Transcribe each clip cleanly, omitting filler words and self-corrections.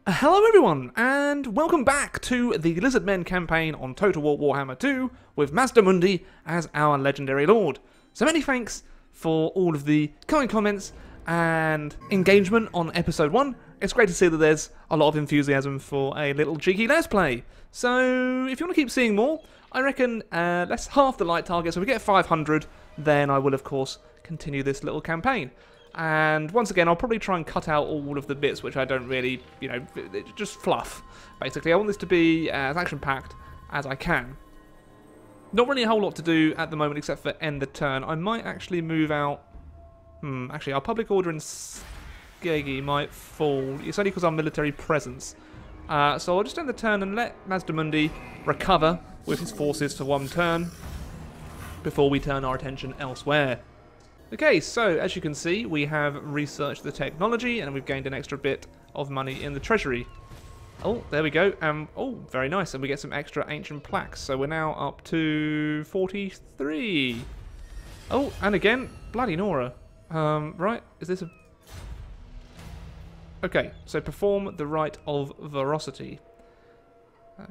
Hello everyone, and welcome back to the Lizardmen campaign on Total War WARHAMMER 2 with Mazamundi as our legendary lord. So many thanks for all of the kind comments and engagement on episode 1. It's great to see that there's a lot of enthusiasm for a little cheeky let's play. So if you want to keep seeing more, I reckon let's half the like target, so if we get 500, then I will of course continue this little campaign. And once again, I'll probably try and cut out all of the bits which I don't really, just fluff. Basically, I want this to be as action-packed as I can. Not really a whole lot to do at the moment except for end the turn. I might actually move out... actually, our public order in Skaven might fall. It's only because our military presence. So I'll just end the turn and let Mazamundi recover with his forces for one turn before we turn our attention elsewhere. Okay, so as you can see, we have researched the technology and we've gained an extra bit of money in the treasury. Oh, there we go. Oh, very nice. And we get some extra ancient plaques. So we're now up to 43. Oh, and again, bloody Nora. Right, is this a... Okay, so perform the rite of veracity.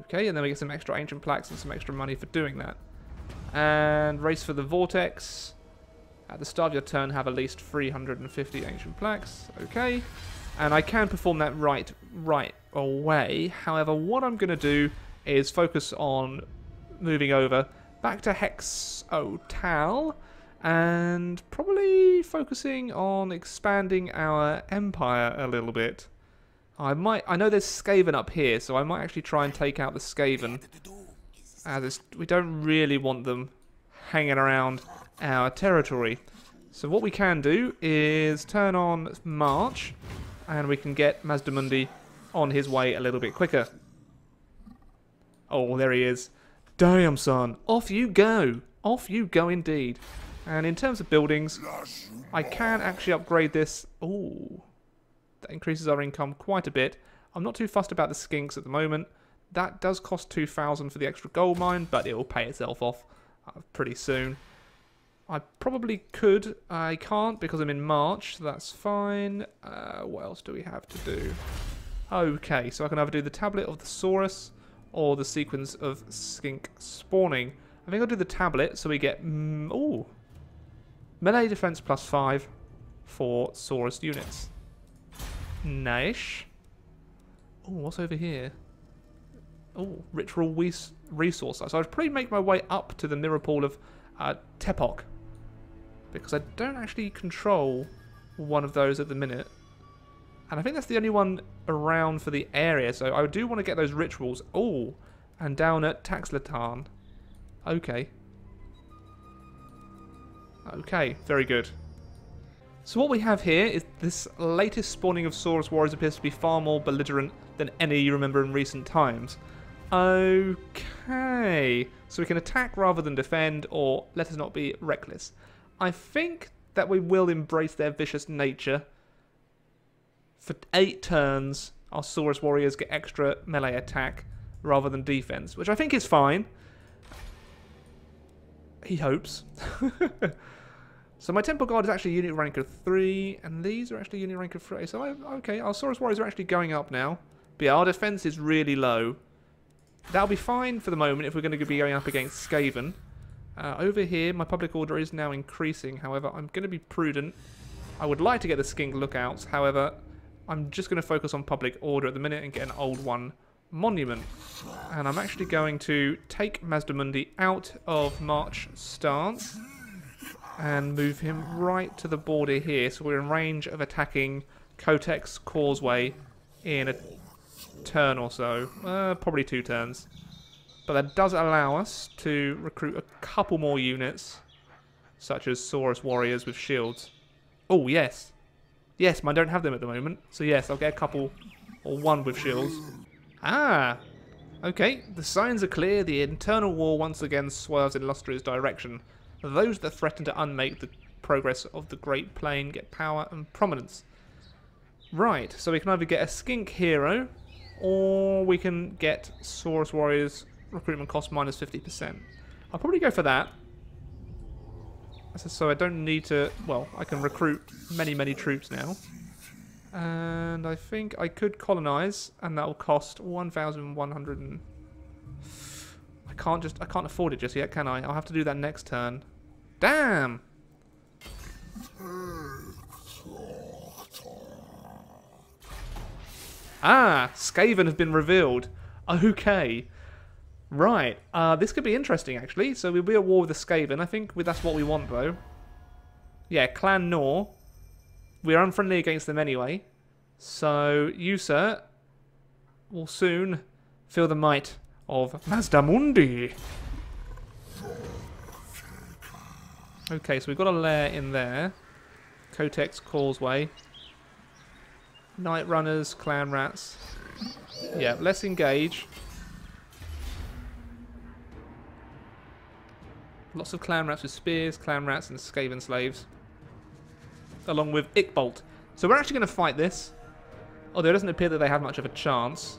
Okay, and then we get some extra ancient plaques and some extra money for doing that. And race for the vortex. At the start of your turn, have at least 350 ancient plaques. Okay. And I can perform that right away. However, what I'm going to do is focus on moving over back to Total and probably focusing on expanding our empire a little bit. I know there's Skaven up here, so I might actually try and take out the Skaven. We don't really want them hanging around our territory. So what we can do is turn on March and we can get Mazamundi on his way a little bit quicker. Oh, there he is. Damn, son. Off you go. Off you go indeed. And in terms of buildings, I can actually upgrade this. Oh, that increases our income quite a bit. I'm not too fussed about the skinks at the moment. That does cost 2,000 for the extra gold mine, but it will pay itself off pretty soon. I probably could. I can't because I'm in March, so that's fine. What else do we have to do? Okay, so I can either do the tablet of the Saurus or the sequence of skink spawning. I think I'll do the tablet so we get melee defense plus 5 for Saurus units. Nice. Oh, what's over here? Oh, ritual resource. So I'd probably make my way up to the mirror pool of Tepok, because I don't actually control one of those at the minute. And I think that's the only one around for the area, so I do want to get those rituals. Oh, and down at Taxlatan. Okay. Okay, very good. So what we have here is this latest spawning of Saurus warriors appears to be far more belligerent than any you remember in recent times. Okay, so we can attack rather than defend, or let us not be reckless. I think that we will embrace their vicious nature. For 8 turns, our Saurus warriors get extra melee attack rather than defense, which I think is fine. He hopes. So my Temple Guard is actually unit rank of 3, and these are actually unit rank of 3. So, okay, our Saurus warriors are actually going up now. But yeah, our defense is really low. That'll be fine for the moment if we're going to be going up against Skaven. Over here, my public order is now increasing. However, I'm going to be prudent. I would like to get the skink lookouts. However, I'm just going to focus on public order at the minute and get an old one monument. And I'm actually going to take Mazamundi out of March stance and move him right to the border here. So we're in range of attacking Kotex Causeway in a turn or so, probably 2 turns, but that does allow us to recruit a couple more units, such as Saurus warriors with shields. Oh yes, I don't have them at the moment, so yes, I'll get a couple, or one with shields. Ah, okay, the signs are clear. The internal war once again swerves in Lustria's direction. Those that threaten to unmake the progress of the Great Plain get power and prominence. Right, so we can either get a skink hero, or we can get Saurus warriors recruitment cost minus 50%. I'll probably go for that. So I don't need to... Well, I can recruit many troops now. And I think I could colonize, and that will cost 1,100 and... I can't afford it just yet, can I? I'll have to do that next turn. Damn! Ah! Skaven have been revealed. Okay. Right. This could be interesting, actually. So we'll be at war with the Skaven. I think that's what we want, though. Yeah, Clan Nor. We're unfriendly against them anyway. So you, sir, will soon feel the might of Mazamundi. Okay, so we've got a lair in there. Kotex, Causeway. Night Runners, Clan Rats. Yeah, let's engage. Lots of Clan Rats with spears, Clan Rats and Skaven slaves. Along with Ickbolt. So we're actually going to fight this. Although it doesn't appear that they have much of a chance.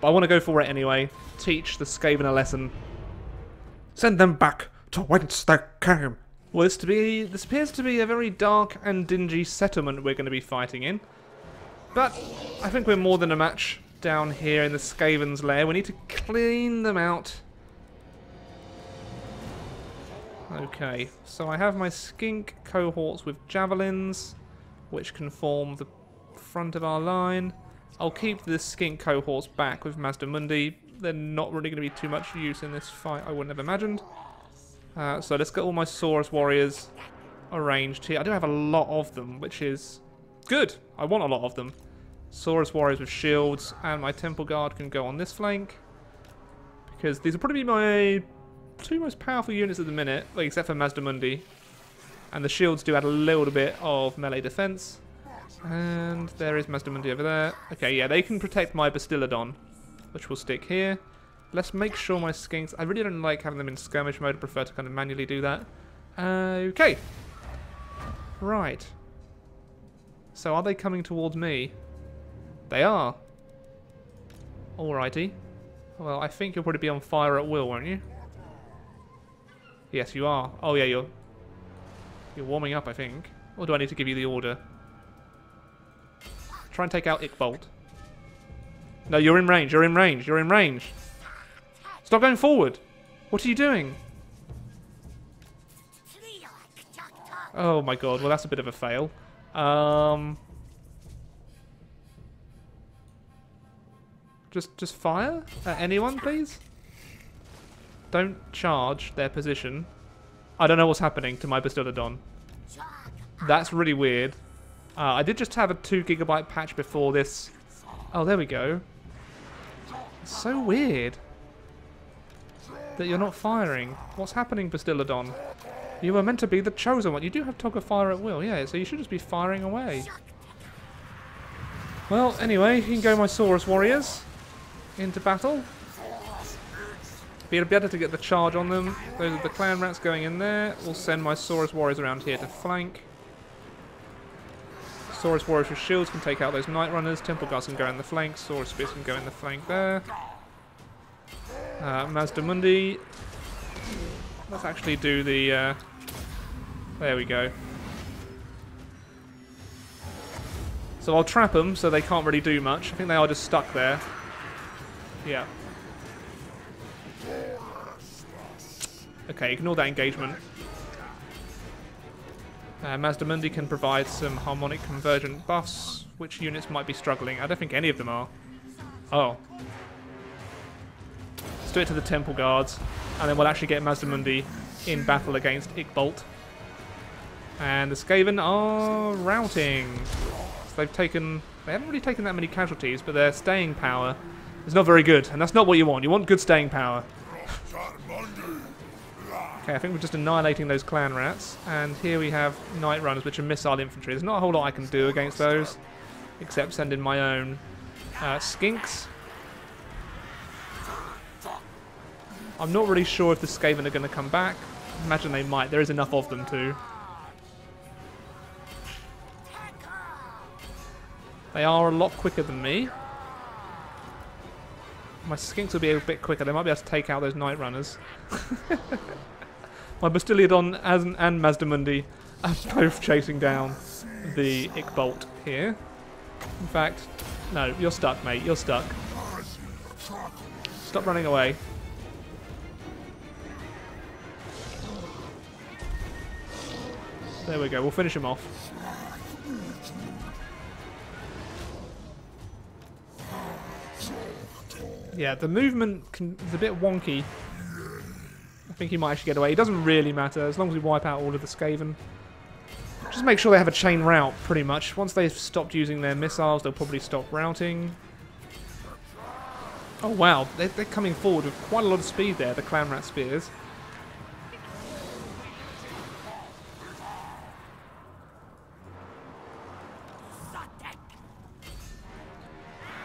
But I want to go for it anyway. Teach the Skaven a lesson. Send them back to whence they came. Well, this appears to be a very dark and dingy settlement we're going to be fighting in. But I think we're more than a match down here in the Skaven's lair. We need to clean them out. Okay, so I have my skink cohorts with javelins, which can form the front of our line. I'll keep the skink cohorts back with Mazamundi. They're not really going to be too much use in this fight, I wouldn't have imagined. So let's get all my Saurus warriors arranged here. I do have a lot of them, which is good. I want a lot of them. Saurus warriors with shields, and my temple guard can go on this flank. Because these will probably be my two most powerful units at the minute, like, except for Mazamundi. And the shields do add a little bit of melee defense. And there is Mazamundi over there. Okay, yeah, they can protect my Bastiladon, which will stick here. Let's make sure my skinks... I really don't like having them in skirmish mode. I prefer to kind of manually do that. Okay. Right. So are they coming towards me? They are. Alrighty. Well, I think you'll probably be on fire at will, won't you? Yes, you are. Oh, yeah, you're warming up, I think. Or do I need to give you the order? Try and take out Ickbolt. No, you're in range. You're in range. You're in range. Stop going forward. What are you doing? Oh, my God. Well, that's a bit of a fail. Just fire at anyone, please? Don't charge their position. I don't know what's happening to my Bastiladon. That's really weird. I did just have a 2 GB patch before this. Oh, there we go. It's so weird that you're not firing. What's happening, Bastiladon? You were meant to be the chosen one. You do have toggle fire at will, yeah, so you should just be firing away. Well, anyway, you can go my Saurus warriors into battle. Be better to get the charge on them. Those are the clan rats going in there. We'll send my Saurus warriors around here to flank. Saurus warriors with shields can take out those night runners. Temple guards can go in the flank. Saurus spears can go in the flank there. Mazamundi. Let's actually do the... there we go. So I'll trap them so they can't really do much. I think they are just stuck there. Yeah. Okay, ignore that engagement. Mazamundi can provide some harmonic convergent buffs. Which units might be struggling? I don't think any of them are. Oh. Let's do it to the temple guards, and then we'll actually get Mazamundi in battle against Ickbolt. And the Skaven are routing. So they haven't really taken that many casualties, but their staying power is not very good, and that's not what you want. You want good staying power. Okay, I think we're just annihilating those clan rats, and here we have night runners, which are missile infantry. There's not a whole lot I can do against those, except send in my own skinks. I'm not really sure if the Skaven are going to come back. Imagine they might. There is enough of them too. They are a lot quicker than me. My skinks will be a bit quicker. They might be able to take out those night runners. My Bastiladon and Mazamundi are both chasing down the Ick here. In fact, no, you're stuck, mate. You're stuck. Stop running away. There we go. We'll finish him off. Yeah, the movement is a bit wonky. I think he might actually get away. It doesn't really matter as long as we wipe out all of the Skaven. Just make sure they have a chain route, pretty much. Once they've stopped using their missiles, they'll probably stop routing. Oh wow, they're coming forward with quite a lot of speed there, the Clan Rat Spears.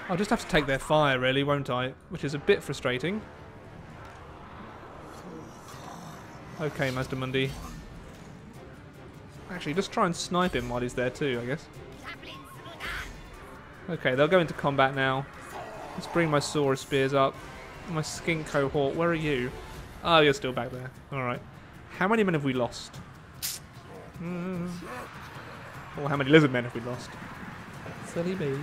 I'll just have to take their fire, really, won't I? Which is a bit frustrating. Okay, Mazamundi. Actually, just try and snipe him while he's there too, I guess. Okay, they'll go into combat now. Let's bring my Saurus Spears up. My Skink Cohort, where are you? Oh, you're still back there. Alright. How many men have we lost? Or how many Lizardmen have we lost? Silly bees.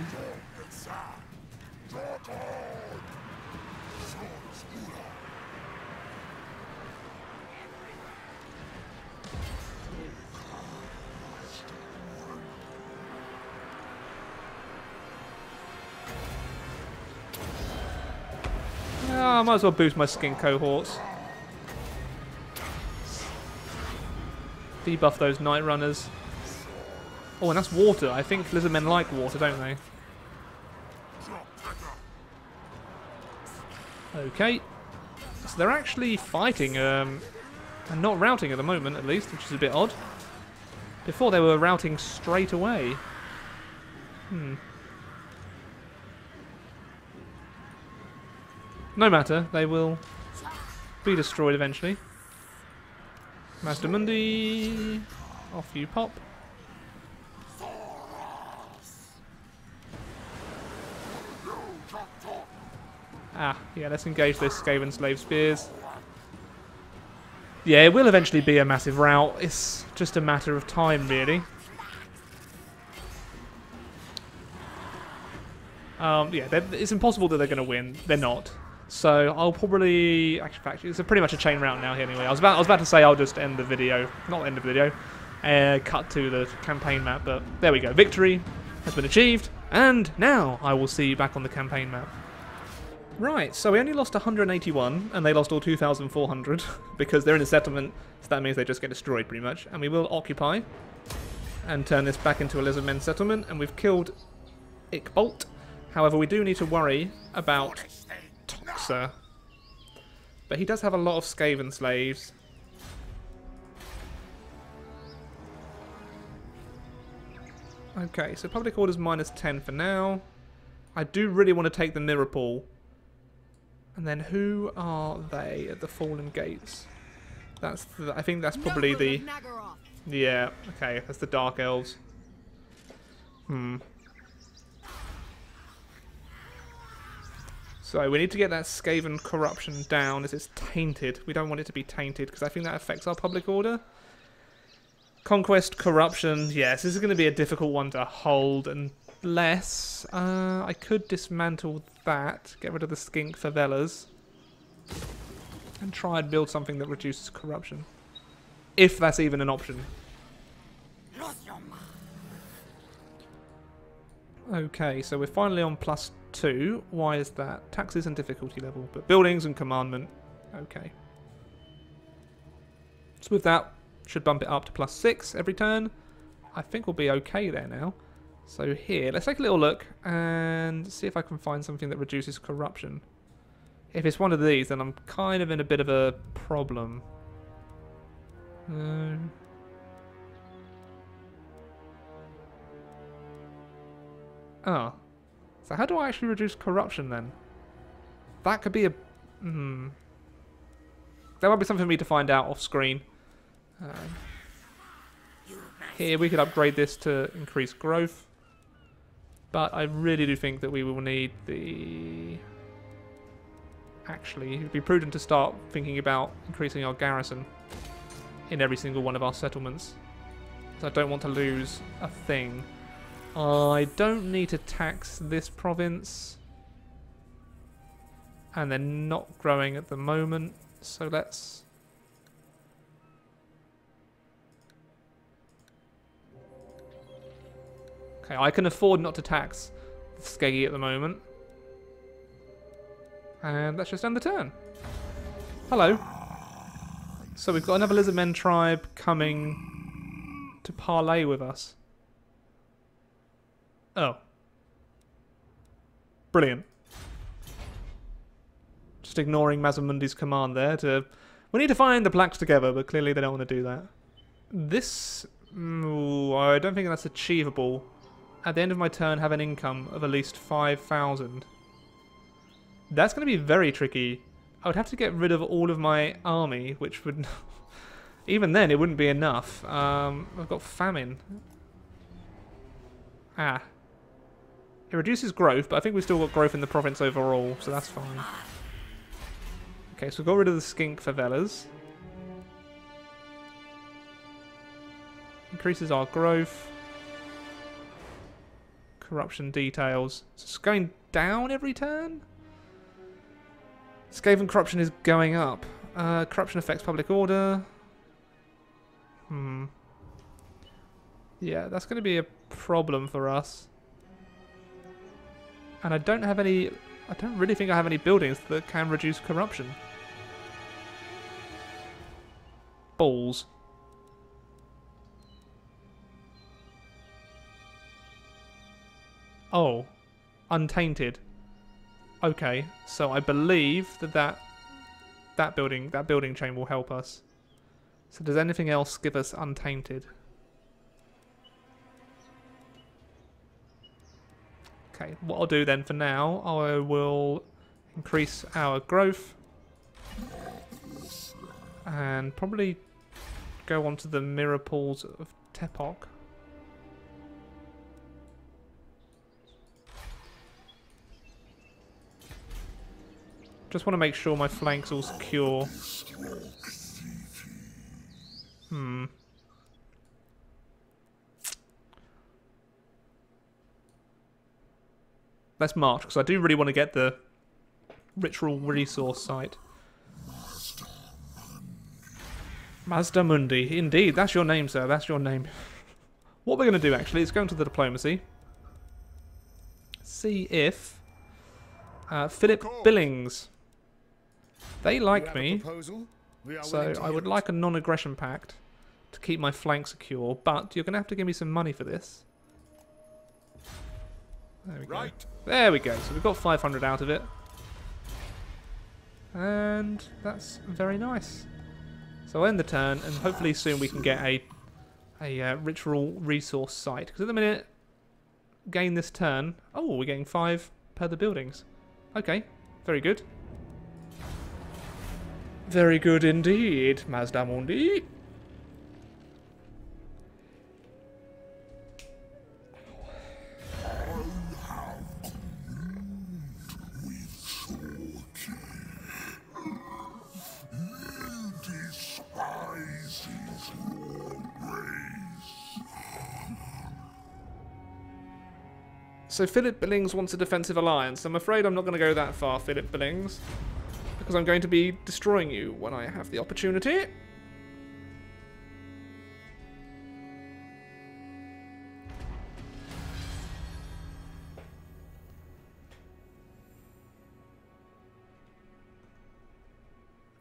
I might as well boost my Skink Cohorts. Debuff those Night Runners. Oh, and that's water. I think Lizardmen like water, don't they? Okay. So they're actually fighting and not routing at the moment, at least, which is a bit odd. Before they were routing straight away. No matter, they will be destroyed eventually. Mazamundi, off you pop. Ah, yeah, let's engage those Skaven Slave Spears. Yeah, it will eventually be a massive rout. It's just a matter of time, really. Yeah, it's impossible that they're going to win. They're not. So I'll probably actually it's pretty much a chain route now. Anyway, I was about to say I'll just end the video, not end the video, cut to the campaign map. But there we go. Victory has been achieved, and now I will see you back on the campaign map. Right, so we only lost 181, and they lost all 2,400 because they're in a settlement. So that means they just get destroyed pretty much. And we will occupy and turn this back into a Lizardmen settlement. And we've killed Ickbolt. However, we do need to worry about Toxa. But he does have a lot of Skaven slaves. Okay, so public orders -10 for now. I do really want to take the Mirror Pool. And then who are they at the Fallen Gates? That's I think that's probably the... Yeah, okay, that's the Dark Elves. So we need to get that Skaven corruption down as it's tainted. We don't want it to be tainted because I think that affects our public order. Conquest, corruption, yes, this is going to be a difficult one to hold unless I could dismantle that, get rid of the Skink Favelas, and try and build something that reduces corruption. If that's even an option. Okay, so we're finally on +2. Why is that? Taxes and difficulty level, but buildings and commandment. Okay. So with that, should bump it up to +6 every turn. I think we'll be okay there now. So here, let's take a little look and see if I can find something that reduces corruption. If it's one of these, then I'm kind of in a bit of a problem. Oh. So how do I actually reduce corruption then? That could be a... That might be something for me to find out off screen. Here we could upgrade this to increase growth. But I really do think that we will need the... Actually, it would be prudent to start thinking about increasing our garrison in every single one of our settlements. So I don't want to lose a thing. I don't need to tax this province. And they're not growing at the moment. So let's... Okay, I can afford not to tax Skeggy at the moment. And let's just end the turn. Hello. So we've got another Lizardmen tribe coming to parley with us. Oh. Brilliant. Just ignoring Mazamundi's command there to... We need to find the blacks together, but clearly they don't want to do that. This... Ooh, I don't think that's achievable. At the end of my turn, have an income of at least 5,000. That's going to be very tricky. I would have to get rid of all of my army, which would... Even then, it wouldn't be enough. I've got famine. Ah. It reduces growth, but I think we've still got growth in the province overall, so that's fine. Okay, so we've got rid of the skink favelas. Increases our growth. Corruption details. So it's going down every turn? Skaven corruption is going up. Corruption affects public order. Yeah, that's going to be a problem for us. And I don't have any... I don't really think I have any buildings that can reduce corruption. Balls. Oh. Untainted. Okay, so I believe that building chain will help us. So does anything else give us untainted? Okay, what I'll do then for now, I will increase our growth and probably go on to the mirror pools of Tepok. Just want to make sure my flank's all secure. Let's march, because I do really want to get the ritual resource site. Mazamundi. Indeed, that's your name, sir. That's your name. What we're going to do, actually, is go into the diplomacy. See if... Philip Billings. They like me, so I would like a non-aggression pact to keep my flank secure, but you're going to have to give me some money for this. There we go. There we go. So we've got 500 out of it. And that's very nice. So I'll end the turn, and hopefully soon we can get a ritual resource site. Because at the minute, gain this turn... Oh, we're getting 5 per the buildings. Okay, very good. Very good indeed, Mazamundi. So Philip Billings wants a defensive alliance. I'm afraid I'm not going to go that far, Philip Billings, because I'm going to be destroying you when I have the opportunity.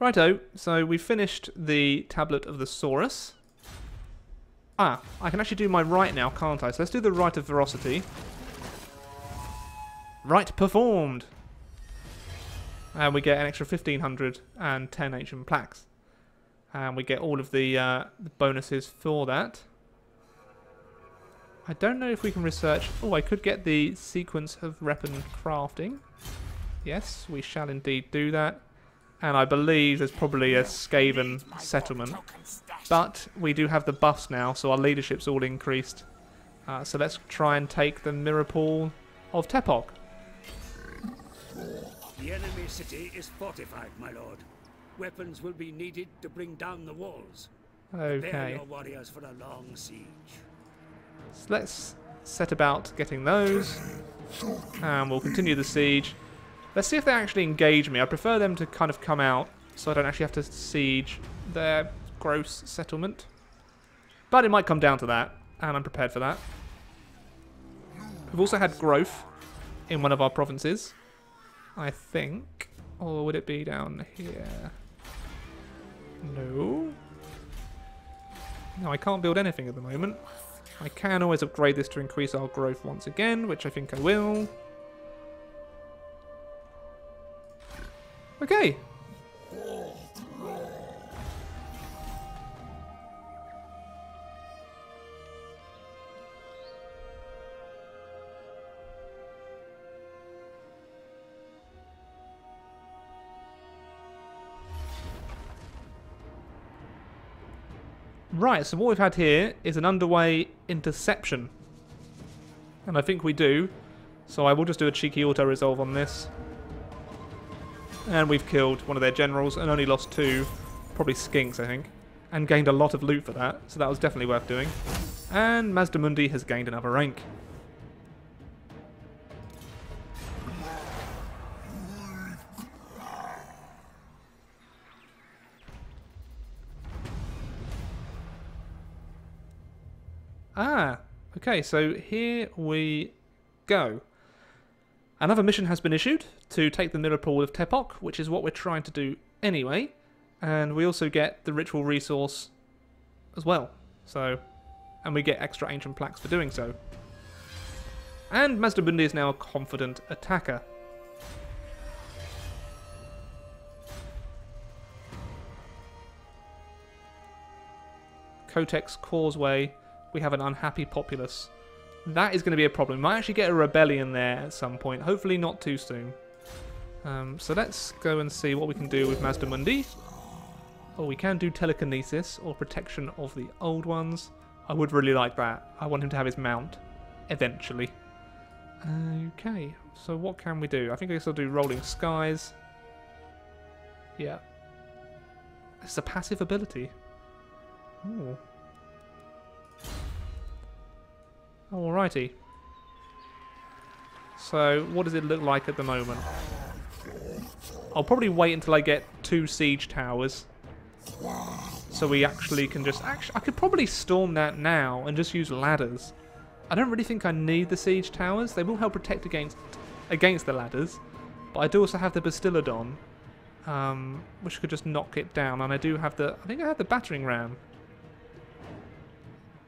Righto, so we finished the Tablet of the Saurus. Ah, I can actually do my rite now, can't I? So let's do the Rite of Veracity. Rite performed! And we get an extra 1,500 and 10 ancient plaques. And we get all of the bonuses for that. I don't know if we can research... Oh, I could get the sequence of weapon crafting. Yes, we shall indeed do that. And I believe there's probably a Skaven settlement. But we do have the buffs now, so our leadership's all increased. So let's try and take the mirror pool of Tepok. The enemy city is fortified, my lord. Weapons will be needed to bring down the walls. Okay. Prepare your warriors for a long siege. So let's set about getting those. And we'll continue the siege. Let's see if they actually engage me. I prefer them to kind of come out so I don't actually have to siege their gross settlement. But it might come down to that, and I'm prepared for that. We've also had growth in one of our provinces, I think. Or would it be down here? No. No, I can't build anything at the moment. I can always upgrade this to increase our growth once again, which I think I will. Okay. Right, so what we've had here is an underway interception. And I think we do. So I will just do a cheeky auto-resolve on this. And we've killed one of their generals and only lost 2. Probably skinks, I think. And gained a lot of loot for that. So that was definitely worth doing. And Mazamundi has gained another rank. Ah, okay, so here we go. Another mission has been issued to take the mirror pool of Tepok, which is what we're trying to do anyway. And we also get the ritual resource as well. So, and we get extra ancient plaques for doing so. And Mazamundi is now a confident attacker. Kotex, Causeway. We have an unhappy populace. That is going to be a problem. We might actually get a rebellion there at some point. Hopefully not too soon. So let's go and see what we can do with Mazamundi. Oh, we can do telekinesis or protection of the old ones. I would really like that. I want him to have his mount eventually. Okay, so what can we do? I think I guess I'll do rolling skies. Yeah. It's a passive ability. Ooh. Alrighty. So, what does it look like at the moment? I'll probably wait until I get 2 siege towers. So we actually can just... I could probably storm that now and just use ladders. I don't really think I need the siege towers. They will help protect against the ladders. But I do also have the Bastiladon, which could just knock it down. And I do have the... I think I have the battering ram.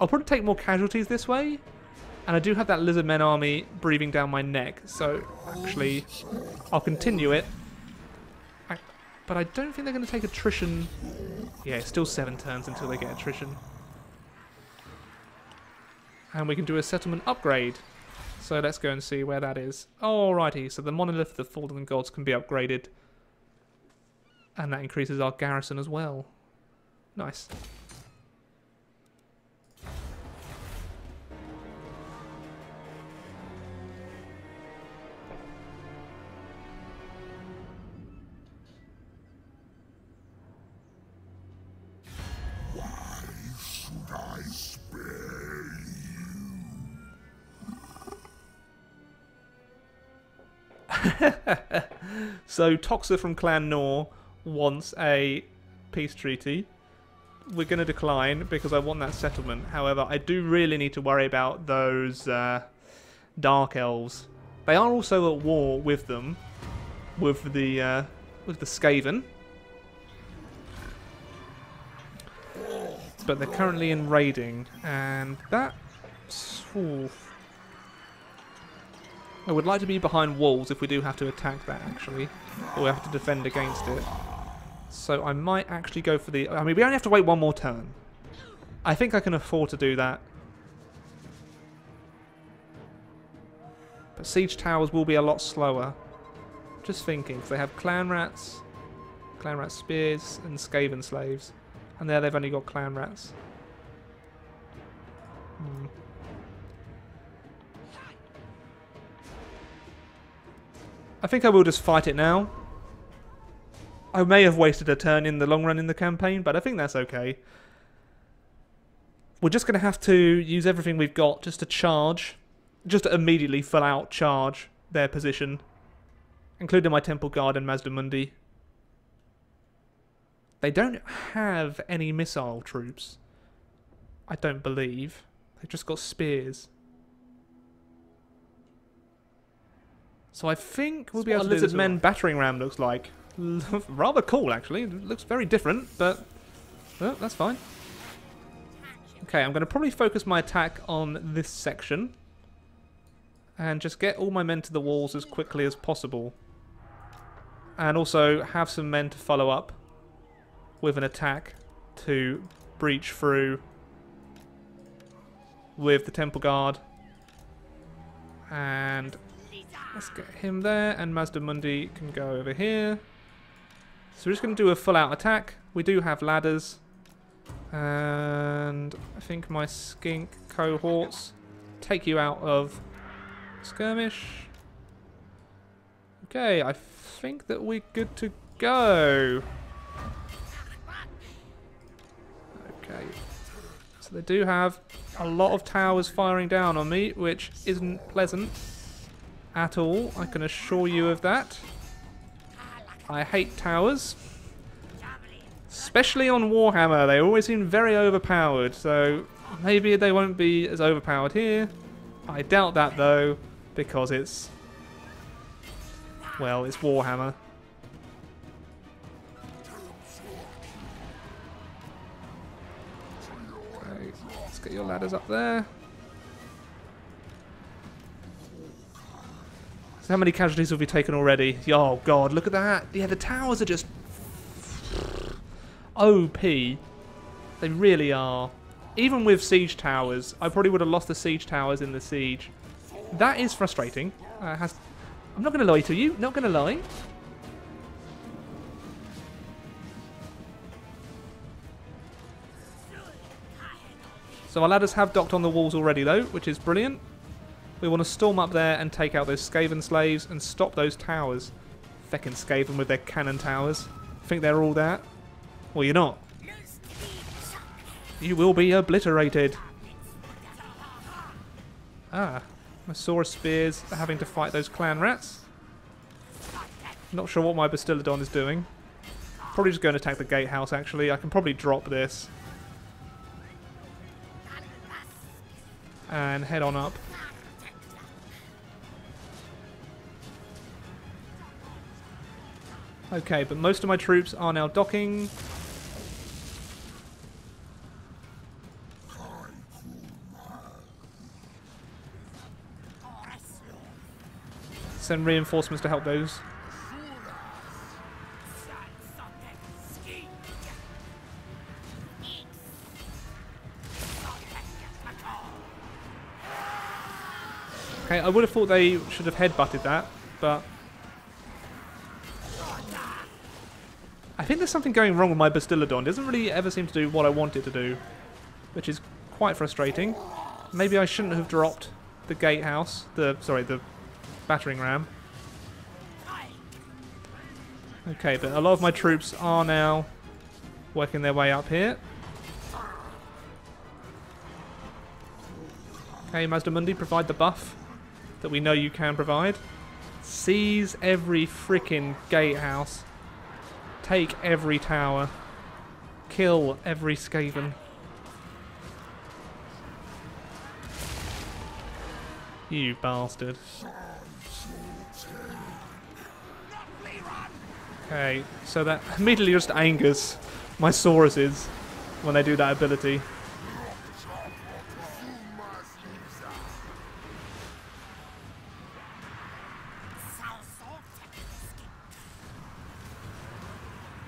I'll probably take more casualties this way. And I do have that Lizardmen army breathing down my neck, so actually I'll continue it. But I don't think they're going to take attrition. Yeah, it's still 7 turns until they get attrition. And we can do a settlement upgrade. So let's go and see where that is. Alrighty, so the Monolith of the Fallen Gods can be upgraded. And that increases our garrison as well. Nice. So Toxa from Clan Nor wants a peace treaty. We're going to decline because I want that settlement. However, I do really need to worry about those Dark Elves. They are also at war with them, with the Skaven. But they're currently in raiding, and that's... Ooh. I would like to be behind walls if we do have to attack that, actually. Or we have to defend against it. So I might actually go for the... I mean, we only have to wait 1 more turn. I think I can afford to do that. But siege towers will be a lot slower. Just thinking, because they have clan rat spears, and Skaven slaves. And there they've only got clan rats. I think I will just fight it now. I may have wasted a turn in the long run in the campaign, but I think that's okay. we're just going to have to use everything we've got just to charge, just to immediately full out charge their position, including my Temple Guard and Mazamundi. They don't have any missile troops, I don't believe. They've just got spears. So I think we'll be able to do this. Lizardmen battering ram looks like. Rather cool, actually. It looks very different, but well, that's fine. Okay, I'm going to probably focus my attack on this section and just get all my men to the walls as quickly as possible. And also have some men to follow up with an attack to breach through with the Temple Guard. And let's get him there, and Mazamundi can go over here. So we're just going to do a full-out attack. We do have ladders. And I think my skink cohorts take you out of skirmish. Okay, I think that we're good to go. Okay. So they do have a lot of towers firing down on me, which isn't pleasant at all. I can assure you of that. I hate towers. Especially on Warhammer, they always seem very overpowered, so maybe they won't be as overpowered here. I doubt that though, because it's, well, it's Warhammer. Okay, let's get your ladders up there. So how many casualties have we taken already? Oh god, look at that. Yeah, the towers are just OP. They really are. Even with siege towers, I probably would have lost the siege towers in the siege. That is frustrating. I'm not going to lie to you. Not going to lie. So our ladders have docked on the walls already though, which is brilliant. We want to storm up there and take out those Skaven slaves and stop those towers. Feckin' Skaven with their cannon towers. Think they're all that? Well, you're not. You will be obliterated. Ah, my Saurus spears are having to fight those clan rats. Not sure what my Bastillodon is doing. Probably just going to attack the gatehouse, actually. I can probably drop this. And head on up. Okay, but most of my troops are now docking. Send reinforcements to help those. Okay, I would have thought they should have headbutted that, but I think there's something going wrong with my Bastillodon. It doesn't really ever seem to do what I want it to do, which is quite frustrating. Maybe I shouldn't have dropped the gatehouse, the battering ram. Okay, but a lot of my troops are now working their way up here. Okay, Mazamundi, provide the buff that we know you can provide. Seize every frickin' gatehouse. Take every tower. Kill every Skaven. You bastard. Okay, so that immediately just angers my Sauruses when they do that ability.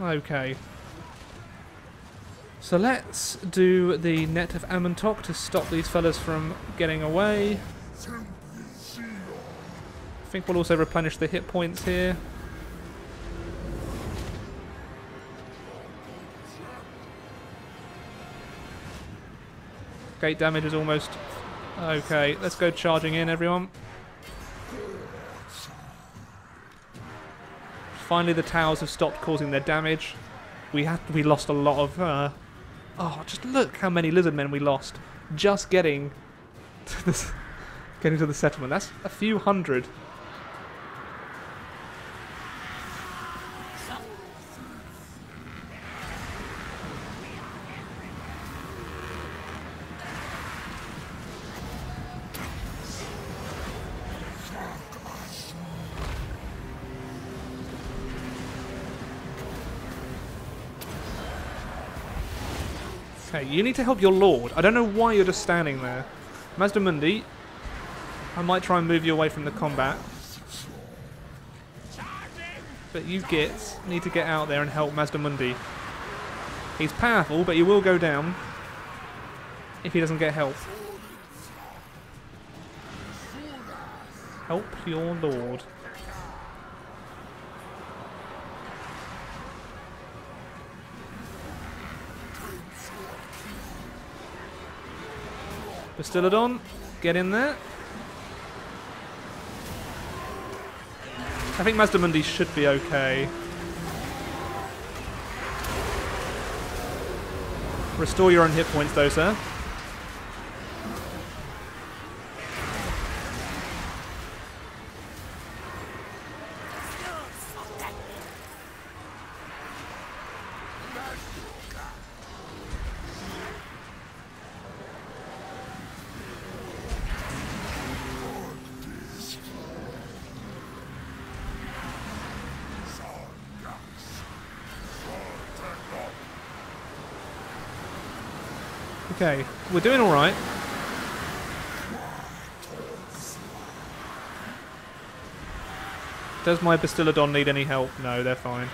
Okay. So let's do the Net of Amontok to stop these fellas from getting away. I think we'll also replenish the hit points here. Gate damage is almost... Okay, let's go charging in, everyone. Finally the towers have stopped causing their damage. We lost a lot of Oh, just look how many lizardmen we lost. Just getting to the settlement. That's a few hundred. Okay, you need to help your lord. I don't know why you're just standing there. Mazamundi, I might try and move you away from the combat. But you gits need to get out there and help Mazamundi. He's powerful, but he will go down if he doesn't get help. Help your lord. Bastillodon, get in there. I think Mazamundi should be okay. Restore your own hit points though, sir. Okay, we're doing alright. Does my Bastillodon need any help? No, they're fine.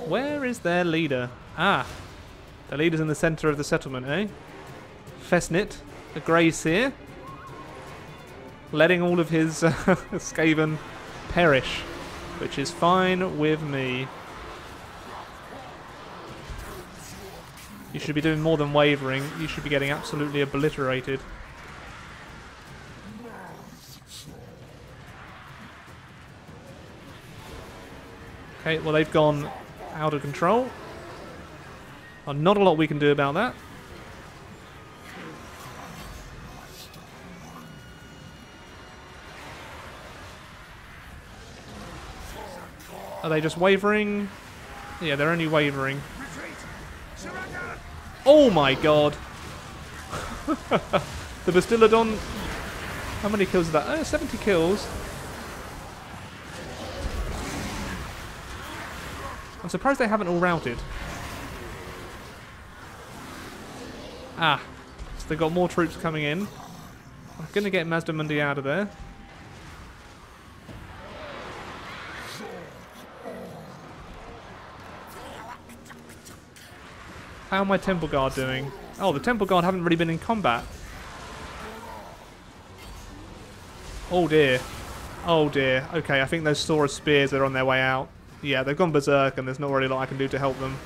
Where is their leader? Ah, the leader's in the centre of the settlement, eh? Fesnit, the Grey Seer, letting all of his Skaven perish, which is fine with me. You should be doing more than wavering. You should be getting absolutely obliterated. Okay, well they've gone out of control. Well, not a lot we can do about that. Are they just wavering? Yeah, they're only wavering. Oh my god! The Bastillodon... How many kills is that? Oh, 70 kills. I'm surprised they haven't all routed. Ah, so they've got more troops coming in. I'm going to get Mazamundi out of there. How are my Temple Guard doing? Oh, the Temple Guard haven't really been in combat. Oh dear. Oh dear. Okay, I think those Saurus Spears are on their way out. Yeah, they've gone berserk and there's not really a lot I can do to help them.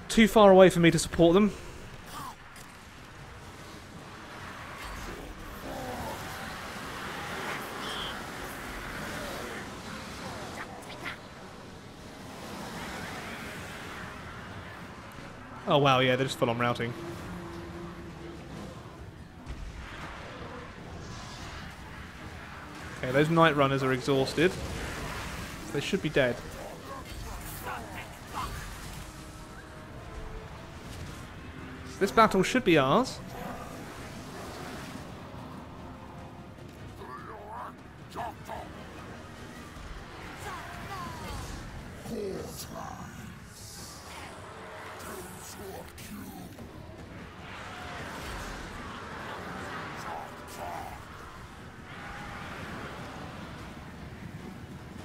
Too far away for me to support them. Oh wow, yeah, they're just full on routing. Okay, those Night Runners are exhausted. They should be dead. This battle should be ours.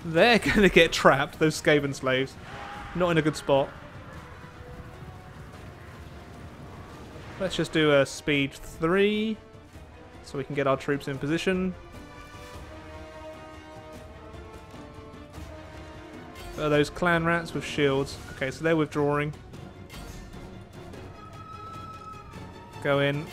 They're going to get trapped, those Skaven slaves. Not in a good spot. Let's just do a speed 3 so we can get our troops in position. Those clan rats with shields. Okay, so they're withdrawing. Go in.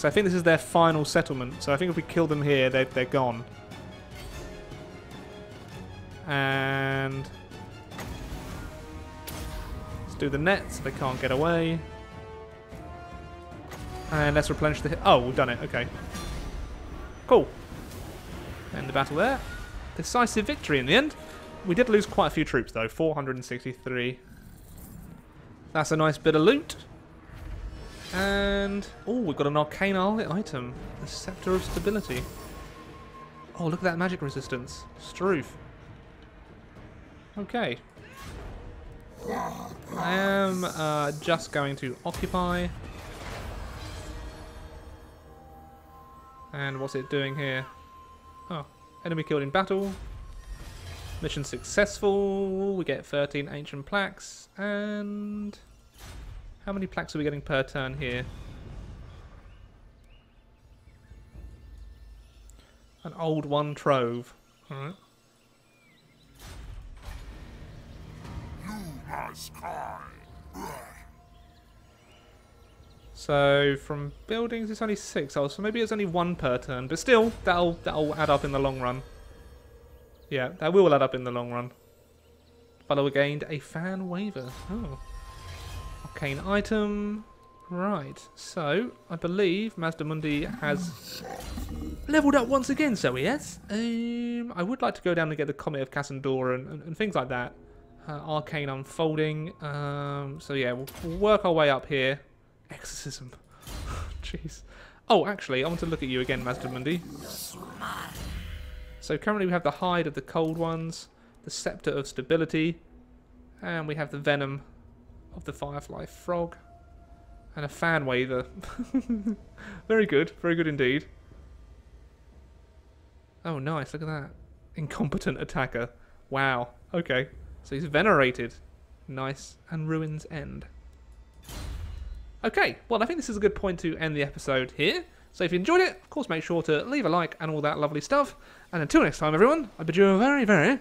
So I think this is their final settlement. So I think if we kill them here, they're gone. And let's do the net so they can't get away. And let's replenish the... Oh, we've done it. Okay. Cool. End the battle there. Decisive victory in the end. We did lose quite a few troops though. 463. That's a nice bit of loot. And... oh, we've got an arcane item. The Scepter of Stability. Oh, look at that magic resistance. Struth. Okay. I am just going to occupy. And what's it doing here? Oh, enemy killed in battle. Mission successful. We get 13 ancient plaques. And how many plaques are we getting per turn here? An old one trove. Alright. So from buildings it's only 6, so maybe it's only 1 per turn, but still that'll add up in the long run. Yeah, that will add up in the long run. Follower gained a fan waiver. Oh. Arcane item. Right, so I believe Mazamundi has leveled up once again, so he has. I would like to go down and get the Comet of Cassandora and things like that. Arcane unfolding. So yeah, we'll work our way up here. Exorcism. Jeez. Oh, actually, I want to look at you again, Mazamundi. So currently we have the Hide of the Cold Ones, the Scepter of Stability, and we have the Venom of the Firefly Frog, and a Fan Waiver. Very good indeed. Oh, nice, look at that. Incompetent Attacker. Wow, okay. So he's venerated. Nice. And Ruin's End. Okay, well I think this is a good point to end the episode here. So if you enjoyed it, of course make sure to leave a like and all that lovely stuff. And until next time everyone, I bid you a very, very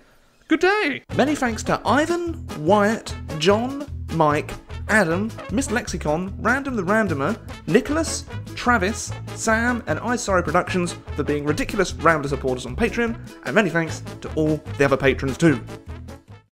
good day. Many thanks to Ivan, Wyatt, John, Mike, Adam, Miss Lexicon, Random the Randomer, Nicholas, Travis, Sam and iSorry Productions for being ridiculous Rambler supporters on Patreon. And many thanks to all the other patrons too.